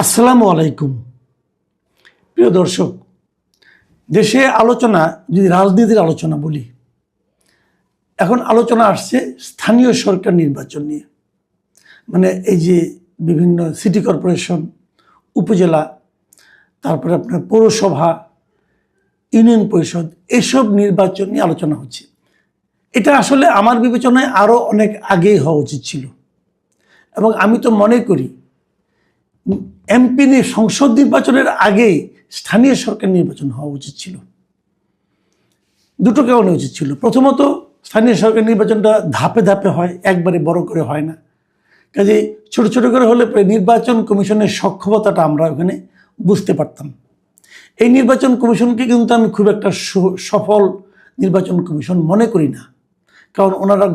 আসসালামু আলাইকুম। প্রিয় দর্শক, দেশে আলোচনা, যদি রাজনীতির আলোচনা বলি, এখন আলোচনা আসছে স্থানীয় সরকার নির্বাচন নিয়ে। মানে এই যে বিভিন্ন সিটি কর্পোরেশন, উপজেলা, তারপরে আপনার পৌরসভা, ইউনিয়ন পরিষদ, এসব নির্বাচন নিয়ে আলোচনা হচ্ছে। এটা আসলে আমার বিবেচনায় আরও অনেক আগেই হওয়া উচিত ছিল। এবং আমি তো মনে করি এমপি সংসদ নির্বাচনের আগেই স্থানীয় সরকার নির্বাচন হওয়া উচিত ছিল। দুটো কারণে উচিত ছিল। প্রথমত, স্থানীয় সরকার নির্বাচনটা ধাপে ধাপে হয়, একবারে বড় করে হয় না। কাজেই ছোট ছোট করে হলে পরে নির্বাচন কমিশনের সক্ষমতাটা আমরা ওখানে বুঝতে পারতাম। এই নির্বাচন কমিশনকে কিন্তু আমি খুব একটা সফল নির্বাচন কমিশন মনে করি না। কারণ ওনারা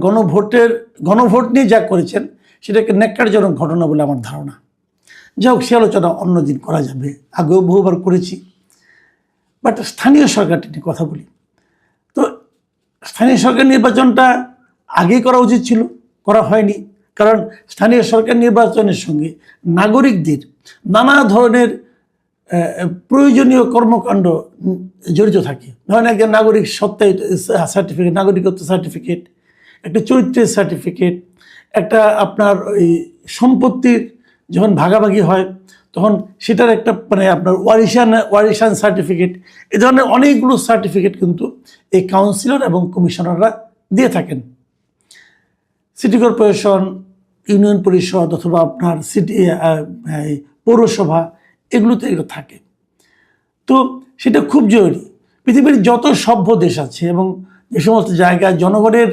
গণভোট নিয়ে যা করেছেন সেটাকে ন্যাক্কারজনক ঘটনা বলে আমার ধারণা। যাই হোক, সে আলোচনা অন্যদিন করা যাবে, আগেও বহুবার করেছি। বাট স্থানীয় সরকারটি নিয়ে কথা বলি। তো স্থানীয় সরকার নির্বাচনটা আগেই করা উচিত ছিল, করা হয়নি। কারণ স্থানীয় সরকার নির্বাচনের সঙ্গে নাগরিকদের নানা ধরনের প্রয়োজনীয় কর্মকাণ্ড জড়িত থাকে। ধরেন একজন নাগরিক সত্ত্বায়িত সার্টিফিকেট, নাগরিকত্ব সার্টিফিকেট, একটা চরিত্রের সার্টিফিকেট, একটা আপনার ওই সম্পত্তির যখন ভাগাভাগি হয় তখন সেটার একটা মানে আপনার ওয়ারিশান সার্টিফিকেট, এ ধরনের অনেকগুলো সার্টিফিকেট কিন্তু এই কাউন্সিলর এবং কমিশনাররা দিয়ে থাকেন। সিটি কর্পোরেশন, ইউনিয়ন পরিষদ অথবা আপনার সিটি পৌরসভা, এগুলোতে এগুলো থাকে। তো সেটা খুব জরুরি। পৃথিবীর যত সভ্য দেশ আছে এবং যে সমস্ত জায়গায় জনগণের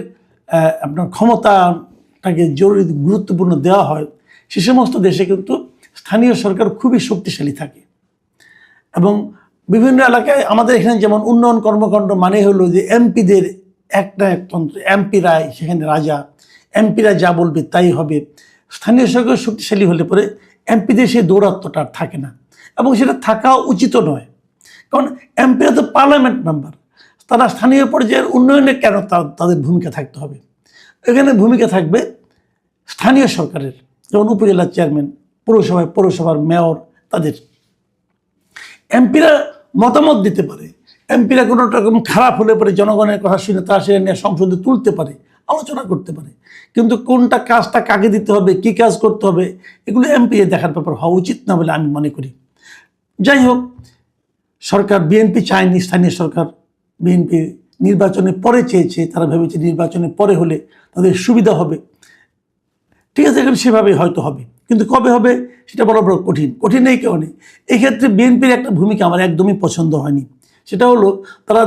আপনার ক্ষমতাটাকে জরুরি গুরুত্বপূর্ণ দেওয়া হয়, সে সমস্ত দেশে কিন্তু স্থানীয় সরকার খুবই শক্তিশালী থাকে। এবং বিভিন্ন এলাকায় আমাদের এখানে যেমন উন্নয়ন কর্মকাণ্ড মানে হলো যে এমপিদের একটা একতন্ত্র, এমপিরাই সেখানে রাজা, এমপিরা যা বলবে তাই হবে। স্থানীয় সরকার শক্তিশালী হলে পরে এমপিদের সেই দৌরাত্ম্যটা আর থাকে না, এবং সেটা থাকা উচিত নয়। কারণ এমপিরা তো পার্লামেন্ট মেম্বার, তারা স্থানীয় পর্যায়ের উন্নয়নে কেন তাদের ভূমিকা থাকতে হবে? এখানে ভূমিকা থাকবে স্থানীয় সরকারের, যেমন উপজেলার চেয়ারম্যান, পৌরসভার মেয়র, তাদের। এমপিরা মতামত দিতে পারে, এমপিরা কোনো রকম খারাপ হলে পরে জনগণের কথা শুনে তারা সেটা নিয়ে সংসদে তুলতে পারে, আলোচনা করতে পারে। কিন্তু কোনটা কাজটা কাকে দিতে হবে, কী কাজ করতে হবে, এগুলো এমপি দেখার ব্যাপার হওয়া উচিত না বলে আমি মনে করি। যাই হোক, সরকার বিএনপি চায়নি স্থানীয় সরকার, বিএনপি নির্বাচনের পরে চেয়েছে। তারা ভেবেছে নির্বাচনের পরে হলে তাদের সুবিধা হবে। ঠিক আছে, এখন সেভাবেই হয়তো হবে, কিন্তু কবে হবে সেটা বড় কঠিন এই কারণে। এক্ষেত্রে বিএনপির একটা ভূমিকা আমার একদমই পছন্দ হয়নি। সেটা হলো, তারা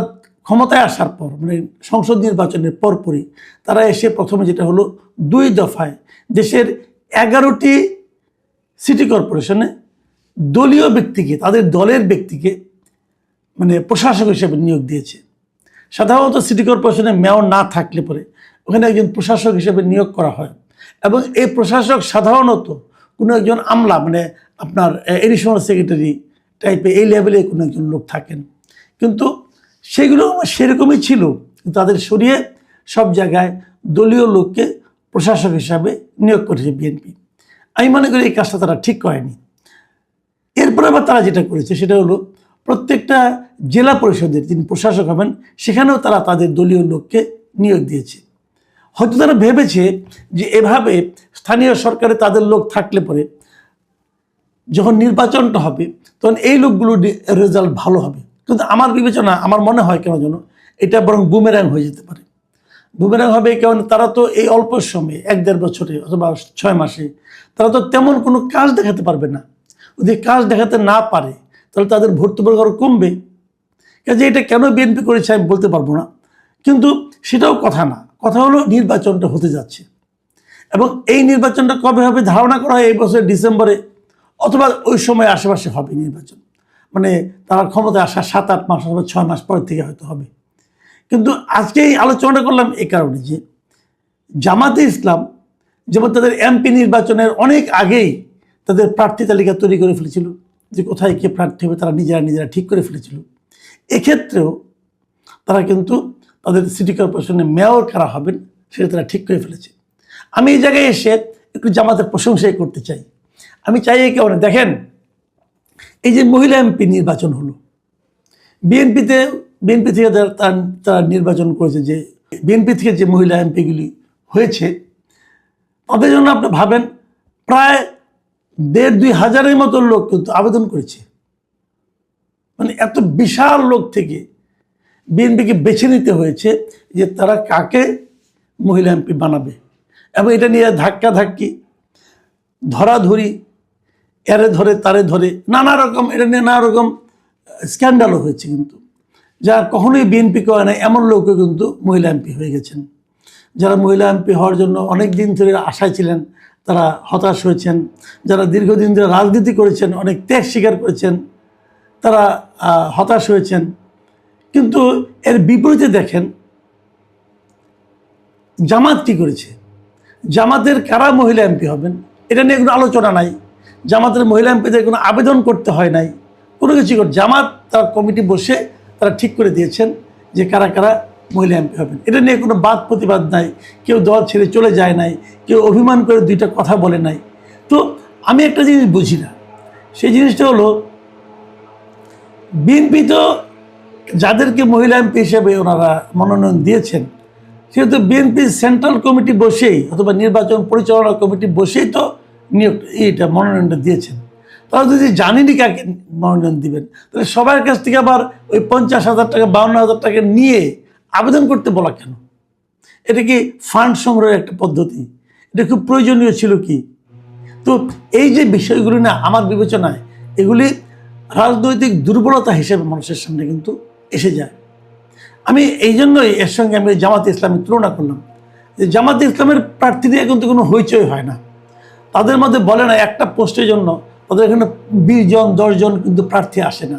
ক্ষমতায় আসার পর মানে সংসদ নির্বাচনের পরপরই তারা এসে প্রথমে যেটা হলো 2 দফায় দেশের 11টি সিটি কর্পোরেশনে দলীয় ব্যক্তিকে, তাদের দলের ব্যক্তিকে মানে প্রশাসক হিসেবে নিয়োগ দিয়েছে। সাধারণত সিটি কর্পোরেশনে মেয়র না থাকলে পরে ওখানে একজন প্রশাসক হিসেবে নিয়োগ করা হয়, এবং এই প্রশাসক সাধারণত কোনো একজন আমলা মানে আপনার এডিশনাল সেক্রেটারি টাইপের এই লেভেলে কোনো একজন লোক থাকেন। কিন্তু সেগুলো সেরকমই ছিল, তাদের সরিয়ে সব জায়গায় দলীয় লোককে প্রশাসক হিসাবে নিয়োগ করেছে বিএনপি। আমি মনে করি এই কাজটা তারা ঠিক করেনি। এরপরে আবার তারা যেটা করেছে সেটা হলো, প্রত্যেকটা জেলা পরিষদের যিনি প্রশাসক হবেন সেখানেও তারা তাদের দলীয় লোককে নিয়োগ দিয়েছে। হয়তো তারা ভেবেছে যে এভাবে স্থানীয় সরকারে তাদের লোক থাকলে পরে যখন নির্বাচনটা হবে তখন এই লোকগুলোর রেজাল্ট ভালো হবে। কিন্তু আমার বিবেচনা, আমার মনে হয় কেন যেন এটা বরং বুমেরাং হয়ে যেতে পারে। বুমেরাং হবে কারণ তারা তো এই অল্প সময়ে 1-1.5 বছরে অথবা 6 মাসে তারা তো তেমন কোনো কাজ দেখাতে পারবে না। যদি কাজ দেখাতে না পারে তাহলে তাদের ভর্তুবর্গ আরও কমবে। কাজে এটা কেন বিএনপি করেছে আমি বলতে পারবো না, কিন্তু সেটাও কথা না। কথা হলো নির্বাচনটা হতে যাচ্ছে, এবং এই নির্বাচনটা কবে হবে ধারণা করা হয় এই বছর ডিসেম্বরে অথবা ওই সময় আশেপাশে হবে নির্বাচন। মানে তারা ক্ষমতায় আসা 7-8 মাস অথবা 6 মাস পর থেকে হয়তো হবে। কিন্তু আজকে এই আলোচনাটা করলাম এই কারণে যে জামাতে ইসলাম যেমন তাদের এমপি নির্বাচনের অনেক আগেই তাদের প্রার্থী তালিকা তৈরি করে ফেলেছিল, যে কোথায় কে প্রার্থী হবে তারা নিজেরা ঠিক করে ফেলেছিল। এক্ষেত্রেও তারা কিন্তু তাদের সিটি কর্পোরেশনে মেয়র কারা হবেন সেটা তারা ঠিক করে ফেলেছে। আমি এই জায়গায় এসে একটু জামাতের প্রশংসাই করতে চাই। আমি চাই এই কারণে, দেখেন এই যে মহিলা এমপি নির্বাচন হলো, বিএনপি থেকে তারা নির্বাচন করেছে, যে বিএনপি থেকে যে মহিলা এমপিগুলি হয়েছে তাদের জন্য আপনি ভাবেন প্রায় 1,500-2,000-এর মতো লোক কিন্তু আবেদন করেছে। মানে এত বিশাল লোক থেকে বিএনপিকে বেছে নিতে হয়েছে যে তারা কাকে মহিলা এমপি বানাবে, এবং এটা নিয়ে ধাক্কাধাক্কি, ধরাধরি, এরে ধরে তারে ধরে নানা রকম, এটা নিয়ে নানা রকম স্ক্যান্ডালও হয়েছে, কিন্তু যা কখনোই বিএনপি করে না এমন লোকও কিন্তু মহিলা এমপি হয়ে গেছেন। যারা মহিলা এমপি হওয়ার জন্য অনেক দিন ধরে আশায় ছিলেন তারা হতাশ হয়েছেন। যারা দীর্ঘদিন ধরে রাজনীতি করেছেন, অনেক ত্যাগ স্বীকার করেছেন, তারা হতাশ হয়েছেন। কিন্তু এর বিপরীতে দেখেন জামাত কী করেছে। জামাতের কারা মহিলা এমপি হবেন এটা নিয়ে কোনো আলোচনা নাই। জামাতের মহিলা এমপিদের কোনো আবেদন করতে হয় নাই, কোনো কিছু জামাত তার কমিটি বসে তারা ঠিক করে দিয়েছেন যে কারা কারা মহিলা এমপি হবেন। এটা নিয়ে কোনো বাদ প্রতিবাদ নাই, কেউ দল ছেড়ে চলে যায় নাই, কেউ অভিমান করে দুইটা কথা বলে নাই। তো আমি একটা জিনিস বুঝি না, সেই জিনিসটা হলো বিএনপি তো যাদেরকে মহিলা এমপি হিসেবে ওনারা মনোনয়ন দিয়েছেন সেহেতু বিএনপির সেন্ট্রাল কমিটি বসেই অথবা নির্বাচন পরিচালনা কমিটি বসেই তো মনোনয়নটা দিয়েছেন। তারা যদি জানেনি কাকে মনোনয়ন দিবেন তাহলে সবার কাছ থেকে আবার ওই 50,000 টাকা 52,000 টাকা নিয়ে আবেদন করতে বলা কেন? এটা কি ফান্ড সংগ্রহের একটা পদ্ধতি? এটা খুব প্রয়োজনীয় ছিল কি? তো এই যে বিষয়গুলি না আমার বিবেচনায় এগুলি রাজনৈতিক দুর্বলতা হিসেবে মানুষের সামনে কিন্তু এসে যায়। আমি এই জন্যই এর সঙ্গে আমি জামাতে ইসলামের তুলনা করলাম যে জামাতে ইসলামের প্রার্থী নিয়ে কিন্তু কোনো হইচই হয় না। তাদের মধ্যে বলে না একটা পোস্টের জন্য তাদের এখানে 20 জন 10 জন কিন্তু প্রার্থী আসে না,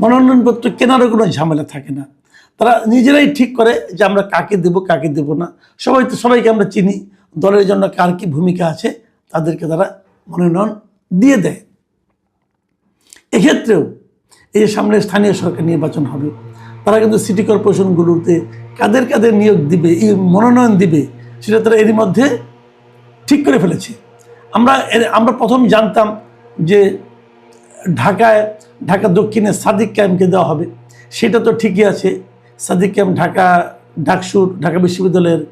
মনোনয়নপত্র কেনারও কোনো ঝামেলা থাকে না। তারা নিজেরাই ঠিক করে যে আমরা কাকে দেব কাকে দেব না। সবাইকে আমরা চিনি, দলের জন্য কার কি ভূমিকা আছে তাদেরকে তারা মনোনয়ন দিয়ে দেয়। এক্ষেত্রেও এই যে সামনে স্থানীয় সরকার নির্বাচন হবে, তারা কিন্তু সিটি কর্পোরেশনগুলোতে কাদের কাদের নিয়োগ দিবে, এই মনোনয়ন দিবে সেটা তারা এরই মধ্যে ঠিক করে ফেলেছে। আমরা প্রথম জানতাম যে ঢাকা দক্ষিণে সাদিক ক্যাম্পকে দেওয়া হবে, সেটা তো ঠিকই আছে। সাদিক ক্যাম্প ঢাকা বিশ্ববিদ্যালয়ের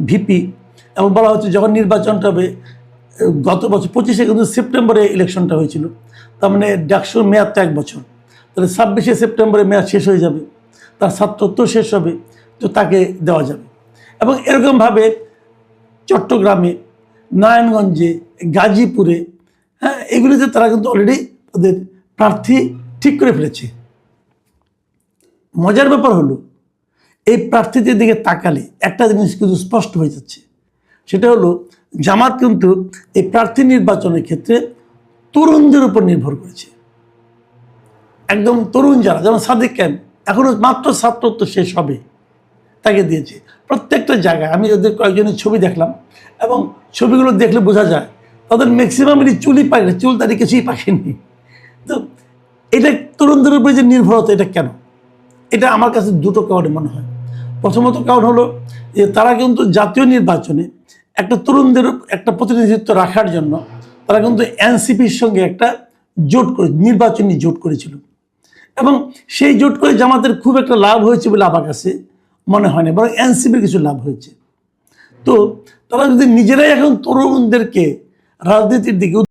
ভিপি, এবং বলা হচ্ছে যখন নির্বাচনটা হবে গত বছর 25 কিন্তু সেপ্টেম্বরে ইলেকশনটা হয়েছিল, তার মানে ডাকসুর মেয়াদ তো 1 বছর, তাহলে 26 সেপ্টেম্বরে মেয়াদ শেষ হয়ে যাবে, তার ছাত্রত্ব শেষ হবে, তো তাকে দেওয়া যাবে। এবং এরকমভাবে চট্টগ্রামে, নারায়ণগঞ্জে, গাজীপুরে, হ্যাঁ, এগুলিতে তারা কিন্তু অলরেডি তাদের প্রার্থী ঠিক করে ফেলেছে। মজার ব্যাপার হলো এই প্রার্থীদের দিকে তাকালে একটা জিনিস কিন্তু স্পষ্ট হয়ে যাচ্ছে, সেটা হলো জামাত কিন্তু এই প্রার্থী নির্বাচনের ক্ষেত্রে তরুণদের উপর নির্ভর করেছে। একদম তরুণ যারা, যেমন সাদিক ক্যাম্প এখনো মাত্র ছাত্রত্ব শেষ হবে, তাকে দিয়েছে। প্রত্যেকটা জায়গায় আমি ওদের কয়েকজনের ছবি দেখলাম, এবং ছবিগুলো দেখলে বোঝা যায় তাদের ম্যাক্সিমামেরই চুলই পাকে, চুল তাদের কিছুই পাকেনি। তো এটা তরুণদের উপরে যে নির্ভরতা, এটা কেন? এটা আমার কাছে দুটো কারণে মনে হয়। প্রথমত কারণ হলো যে তারা কিন্তু জাতীয় নির্বাচনে একটা তরুণদের একটা প্রতিনিধিত্ব রাখার জন্য তারা কিন্তু এনসিপির সঙ্গে একটা নির্বাচনী জোট করেছিল, এবং সেই জোট করে জামাতের খুব একটা লাভ হয়েছে বলে আমার কাছে মনে হয় না, বরং এনসিপির কিছু লাভ হয়েছে। তো তারা যদি নিজেরাই এখন তরুণদেরকে রাজনীতির দিকে